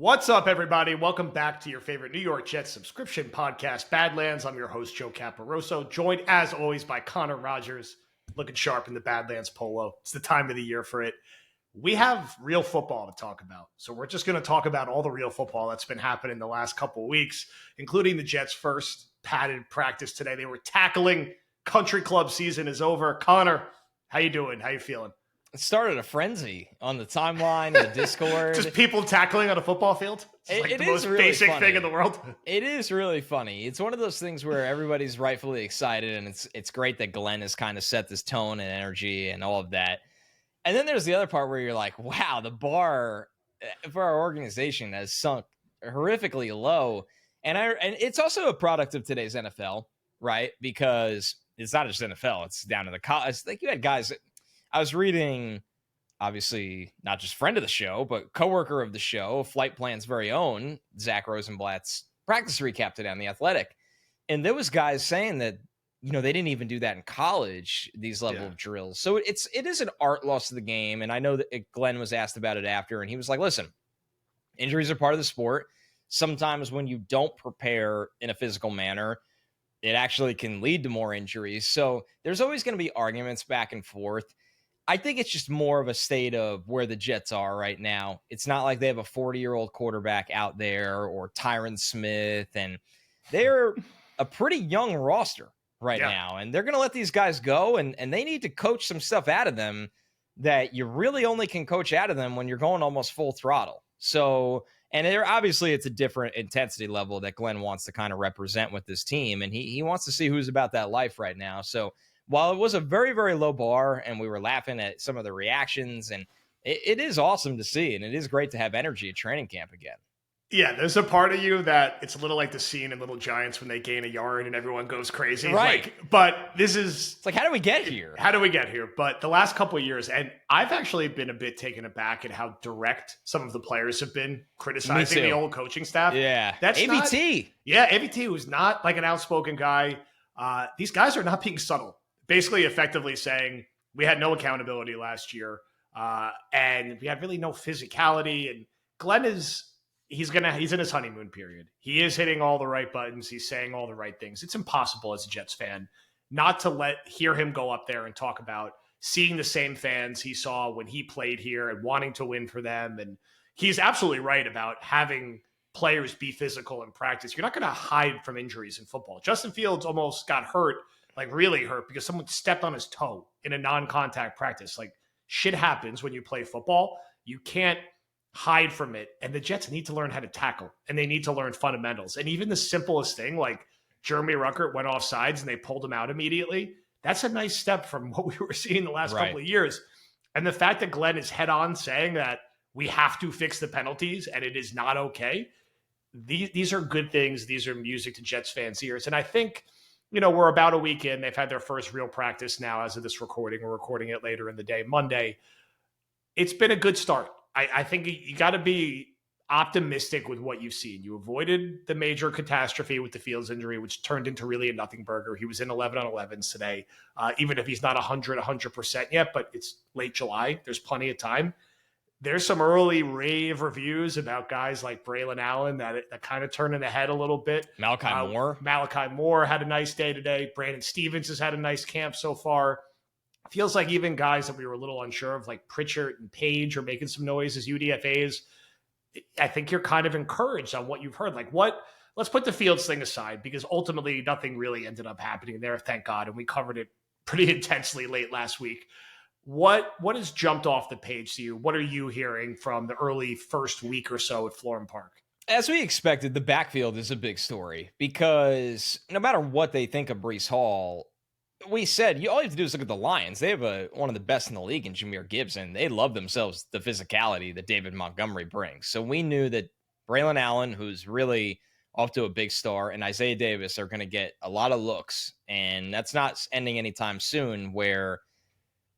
What's up, everybody? Welcome back to your favorite New York Jets subscription podcast, Badlands. I'm your host, Joe Caporoso, joined as always by Connor Rogers, looking sharp in the Badlands polo. It's the time of the year for it. We have real football to talk about. So we're just going to talk about all the real football that's been happening the last couple of weeks, including the Jets' first padded practice today. They were tackling. Country club season is over. Connor, how you doing? How you feeling? It started a frenzy on the timeline, the Discord. Just people tackling on a football field. It's like the most really basic thing in the world. It is really funny. It's one of those things where everybody's rightfully excited, and it's great that Glenn has kind of set this tone and energy and all of that. And then there's the other part where you're like, wow, the bar for our organization has sunk horrifically low. And it's also a product of today's NFL, right? Because it's not just NFL, it's down to the college. Like you had guys. I was reading, obviously, not just friend of the show, but coworker of the show, Flight Plan's very own, Zach Rosenblatt's practice recap today on The Athletic. And there was guys saying that, they didn't even do that in college, these level of drills. So it is an art loss to the game. And I know that Glenn was asked about it after, and he was like, listen, injuries are part of the sport. Sometimes when you don't prepare in a physical manner, it actually can lead to more injuries. So there's always going to be arguments back and forth. I think it's just more of a state of where the Jets are right now. It's not like they have a 40-year-old quarterback out there or Tyron Smith, and they're a pretty young roster right now, and they're going to let these guys go, and they need to coach some stuff out of them that you really only can coach out of them when you're going almost full throttle. So, and obviously it's a different intensity level that Glenn wants to kind of represent with this team, and he wants to see who's about that life right now. So while it was a very, very low bar and we were laughing at some of the reactions, and it is awesome to see, and it is great to have energy at training camp again. Yeah, there's a part of you that it's a little like the scene in Little Giants when they gain a yard and everyone goes crazy. Right. But this is... It's like, how do we get here? How do we get here? But the last couple of years, and I've actually been a bit taken aback at how direct some of the players have been criticizing the old coaching staff. Yeah. That's AVT. AVT, who's not like an outspoken guy. These guys are not being subtle. Basically, effectively saying, we had no accountability last year, and we had really no physicality. And Glenn he's in his honeymoon period. He is hitting all the right buttons. He's saying all the right things. It's impossible as a Jets fan not to hear him go up there and talk about seeing the same fans he saw when he played here and wanting to win for them. And he's absolutely right about having players be physical in practice. You're not going to hide from injuries in football. Justin Fields almost got hurt, like really hurt, because someone stepped on his toe in a non-contact practice. Like, shit happens when you play football. You can't hide from it. And the Jets need to learn how to tackle, and they need to learn fundamentals. And even the simplest thing, like Jeremy Ruckert went off sides and they pulled him out immediately. That's a nice step from what we were seeing the last couple of years. And the fact that Glenn is head on saying that we have to fix the penalties and it is not okay. These are good things. These are music to Jets fans' ears. And I think, we're about a week in. They've had their first real practice now as of this recording. We're recording it later in the day, Monday. It's been a good start. I think you got to be optimistic with what you've seen. You avoided the major catastrophe with the Fields injury, which turned into really a nothing burger. He was in 11 on 11s today, even if he's not 100% yet, but it's late July. There's plenty of time. There's some early rave reviews about guys like Braylon Allen that kind of turning the head a little bit. Malachi Moore had a nice day today. Brandon Stevens has had a nice camp so far. Feels like even guys that we were a little unsure of, like Pritchard and Page, are making some noise as UDFAs. I think you're kind of encouraged on what you've heard. Let's put the Fields thing aside, because ultimately nothing really ended up happening there, thank God. And we covered it pretty intensely late last week. What has jumped off the page to you? What are you hearing from the early first week or so at Florham Park? As we expected, the backfield is a big story, because no matter what they think of Breece Hall, we said all you have to do is look at the Lions. They have one of the best in the league in Jahmyr Gibbs, and they love themselves the physicality that David Montgomery brings. So we knew that Braylon Allen, who's really off to a big start, and Isaiah Davis are going to get a lot of looks, and that's not ending anytime soon, where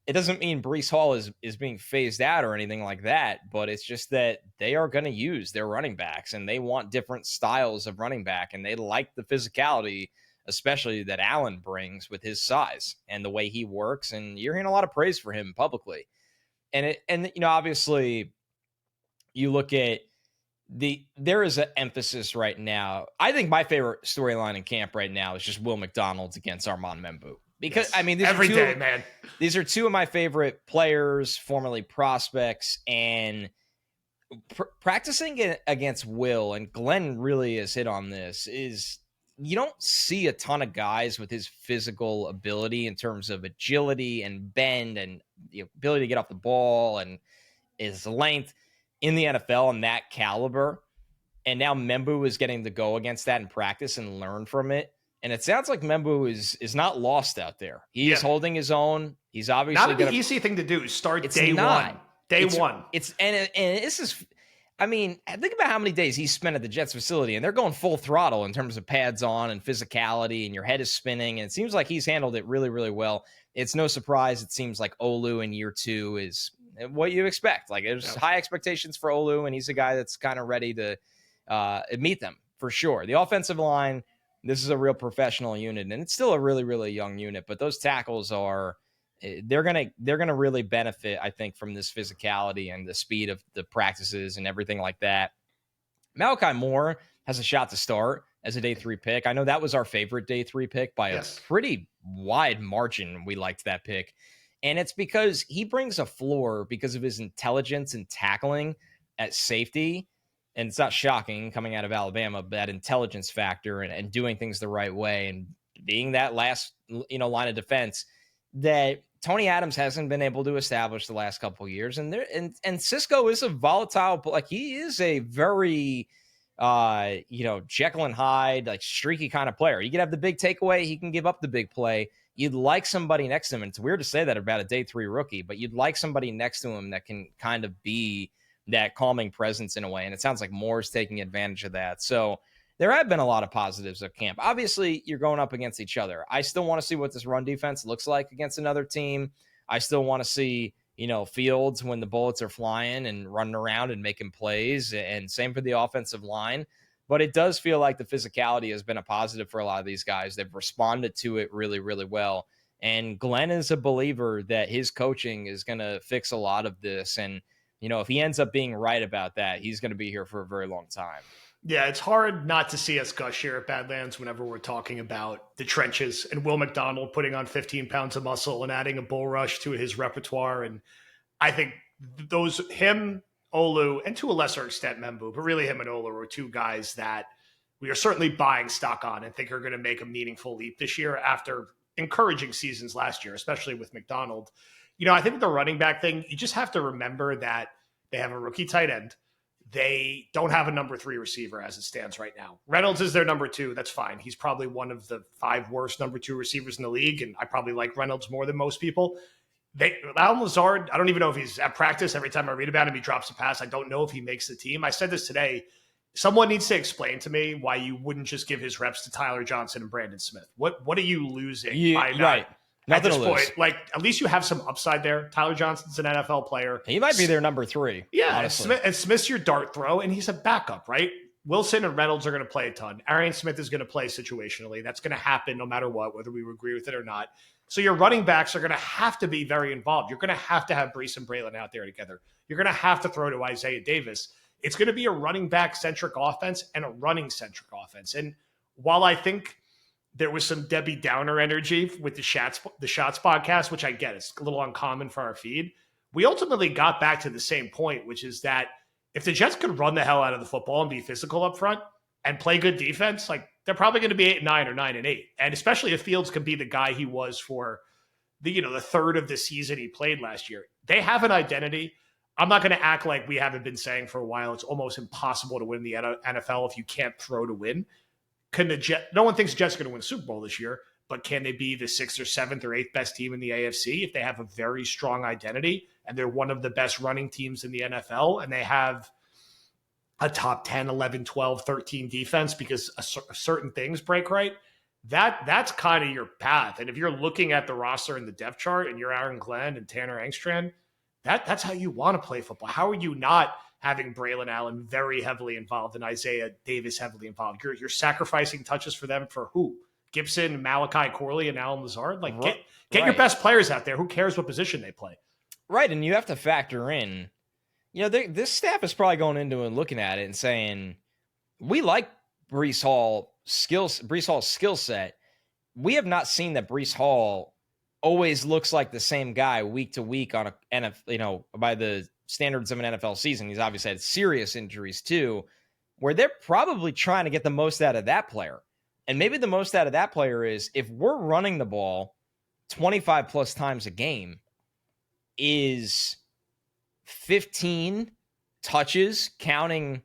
it doesn't mean Breece Hall is being phased out or anything like that, but it's just that they are going to use their running backs, and they want different styles of running back, and they like the physicality, especially that Allen brings with his size and the way he works. And you're hearing a lot of praise for him publicly. And obviously you look at there is an emphasis right now. I think my favorite storyline in camp right now is just Will McDonald's against Armand Membu. Because Yes. I mean, every day, man. These are two of my favorite players, formerly prospects, and practicing against Will, and Glenn really has hit on this, is you don't see a ton of guys with his physical ability in terms of agility and bend and the ability to get off the ball and his length in the NFL and that caliber. And now Membu is getting to go against that in practice and learn from it. And it sounds like Membu is not lost out there. He is holding his own. He's obviously not an easy thing to do. Start day one. Day one. And this is, I mean, think about how many days he's spent at the Jets facility, and they're going full throttle in terms of pads on and physicality, and your head is spinning. And it seems like he's handled it really, really well. It's no surprise. It seems like Olu in year 2 is what you expect. Like, there's high expectations for Olu, and he's a guy that's kind of ready to meet them for sure. The offensive line, this is a real professional unit, and it's still a really, really young unit, but those tackles are, they're gonna really benefit, I think, from this physicality and the speed of the practices and everything like that. Malachi Moore has a shot to start as a day 3 pick. I know that was our favorite day 3 pick by a pretty wide margin. We liked that pick, and it's because he brings a floor because of his intelligence and tackling at safety. And it's not shocking coming out of Alabama, but that intelligence factor and doing things the right way and being that last, line of defense that Tony Adams hasn't been able to establish the last couple of years. And Cisco is a volatile, like, he is a very, Jekyll and Hyde, like, streaky kind of player. You can have the big takeaway. He can give up the big play. You'd like somebody next to him. And it's weird to say that about a day 3 rookie, but you'd like somebody next to him that can kind of be that calming presence in a way. And it sounds like Moore's taking advantage of that. So there have been a lot of positives at camp. Obviously, you're going up against each other. I still want to see what this run defense looks like against another team. I still want to see, Fields when the bullets are flying and running around and making plays, and same for the offensive line. But it does feel like the physicality has been a positive for a lot of these guys. They've responded to it really, really well. And Glenn is a believer that his coaching is going to fix a lot of this. And if he ends up being right about that, he's going to be here for a very long time. Yeah, it's hard not to see us gush here at Badlands whenever we're talking about the trenches and Will McDonald putting on 15 pounds of muscle and adding a bull rush to his repertoire. And I think him, Olu, and to a lesser extent Membu, but really him and Olu are two guys that we are certainly buying stock on and think are going to make a meaningful leap this year after encouraging seasons last year, especially with McDonald. I think with the running back thing, you just have to remember that they have a rookie tight end. They don't have a number 3 receiver as it stands right now. Reynolds is their number 2. That's fine. He's probably one of the 5 worst number 2 receivers in the league, and I probably like Reynolds more than most people. Alan Lazard, I don't even know if he's at practice. Every time I read about him, he drops a pass. I don't know if he makes the team. I said this today. Someone needs to explain to me why you wouldn't just give his reps to Tyler Johnson and Brandon Smith. What are you losing by not? Right. At this point, like, at least you have some upside there. Tyler Johnson's an NFL player. He might be their number 3. Yeah, and Smith's your dart throw, and he's a backup, right? Wilson and Reynolds are going to play a ton. Arian Smith is going to play situationally. That's going to happen no matter what, whether we agree with it or not. So your running backs are going to have to be very involved. You're going to have Brees and Braylon out there together. You're going to have to throw to Isaiah Davis. It's going to be a running back-centric offense and a running-centric offense. And while I think there was some Debbie Downer energy with the Shots podcast, which I get. It's a little uncommon for our feed. We ultimately got back to the same point, which is that if the Jets could run the hell out of the football and be physical up front and play good defense, like, they're probably going to be 8-9 or 9-8. And especially if Fields can be the guy he was for the third of the season he played last year. They have an identity. I'm not going to act like we haven't been saying for a while it's almost impossible to win the NFL if you can't throw to win. No one thinks the Jets are going to win the Super Bowl this year, but can they be the 6th or 7th or 8th best team in the AFC if they have a very strong identity and they're one of the best running teams in the NFL and they have a top 10, 11, 12, 13 defense because certain things break right? That's kind of your path. And if you're looking at the roster and the depth chart and you're Aaron Glenn and Tanner Engstrand, that's how you want to play football. How are you not having Braylon Allen very heavily involved and Isaiah Davis heavily involved? You're sacrificing touches for them for who? Gibson, Malachi Corley, and Alan Lazard? Like, get your best players out there. Who cares what position they play? Right, and you have to factor in This staff is probably going into and looking at it and saying, we like Brees Hall's skill set. We have not seen that Brees Hall always looks like the same guy week to week on by the standards of an NFL season. He's obviously had serious injuries too, where they're probably trying to get the most out of that player. And maybe the most out of that player is if we're running the ball 25 plus times a game, is 15 touches counting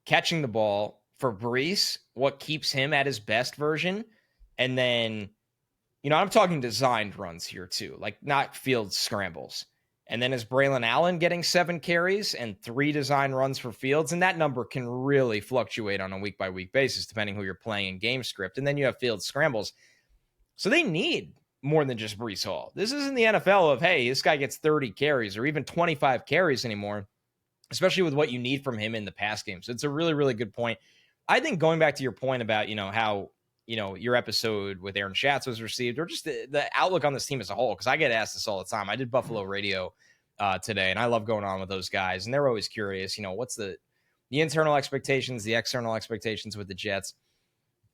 catching the ball for Brees what keeps him at his best version. And then, I'm talking designed runs here too, like not field scrambles. And then is Braylon Allen getting 7 carries and 3 design runs for Fields? And that number can really fluctuate on a week-by-week basis, depending who you're playing in game script. And then you have Fields scrambles. So they need more than just Brees Hall. This isn't the NFL of, hey, this guy gets 30 carries or even 25 carries anymore, especially with what you need from him in the pass game. So it's a really, really good point. I think going back to your point about, how, your episode with Aaron Schatz was received, or just the outlook on this team as a whole, because I get asked this all the time. I did Buffalo Radio today, and I love going on with those guys, and they're always curious, what's the internal expectations, the external expectations with the Jets.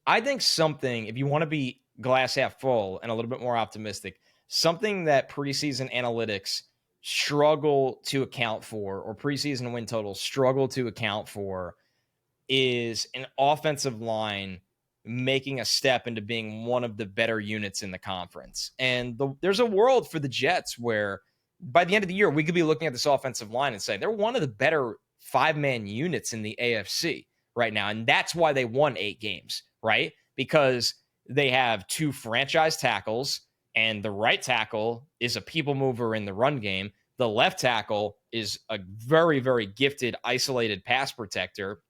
I think something, if you want to be glass half full and a little bit more optimistic, something that preseason analytics struggle to account for, or preseason win totals struggle to account for, is an offensive line making a step into being one of the better units in the conference. And there's a world for the Jets where by the end of the year, we could be looking at this offensive line and saying they're one of the better 5-man units in the AFC right now. And that's why they won 8 games, right? Because they have 2 franchise tackles, and the right tackle is a people mover in the run game. The left tackle is a very, very gifted, isolated pass protector.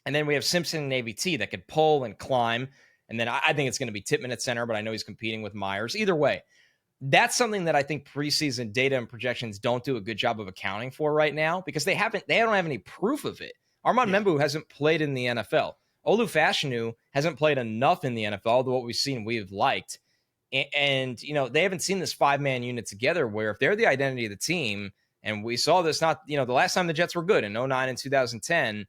And then we have Simpson and AVT that could pull and climb. And then I think it's going to be Tippmann at center, but I know he's competing with Myers. Either way, that's something that I think preseason data and projections don't do a good job of accounting for right now, because they don't have any proof of it. Armand Membu hasn't played in the NFL. Olu Fashanu hasn't played enough in the NFL, although what we've seen we've liked. And they haven't seen this 5-man unit together where if they're the identity of the team, and we saw this the last time the Jets were good in 2009 and 2010,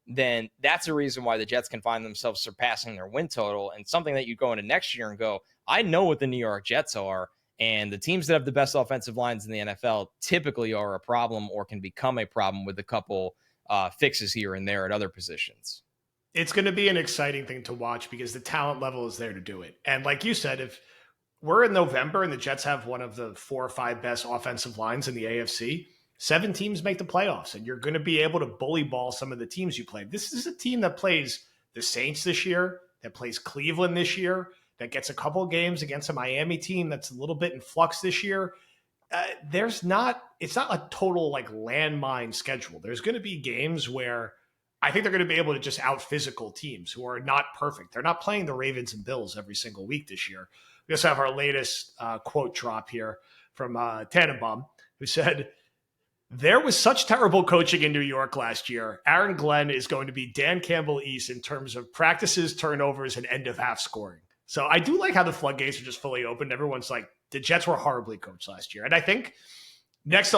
then that's a reason why the Jets can find themselves surpassing their win total, and something that you go into next year and go, I know what the New York Jets are, and the teams that have the best offensive lines in the NFL typically are a problem or can become a problem with a couple fixes here and there at other positions. It's going to be an exciting thing to watch because the talent level is there to do it. And like you said, if we're in November and the Jets have one of the 4 or 5 best offensive lines in the AFC, 7 teams make the playoffs, and you're going to be able to bully ball some of the teams you play. This is a team that plays the Saints this year, that plays Cleveland this year, that gets a couple of games against a Miami team that's a little bit in flux this year. It's not a total like landmine schedule. There's going to be games where I think they're going to be able to just out physical teams who are not perfect. They're not playing the Ravens and Bills every single week this year. We also have our latest quote drop here from Tannenbaum, who said, "There was such terrible coaching in New York last year. Aaron Glenn is going to be Dan Campbell East in terms of practices, turnovers, and end of half scoring." So I do like how the floodgates are just fully open. Everyone's like, the Jets were horribly coached last year. And I think next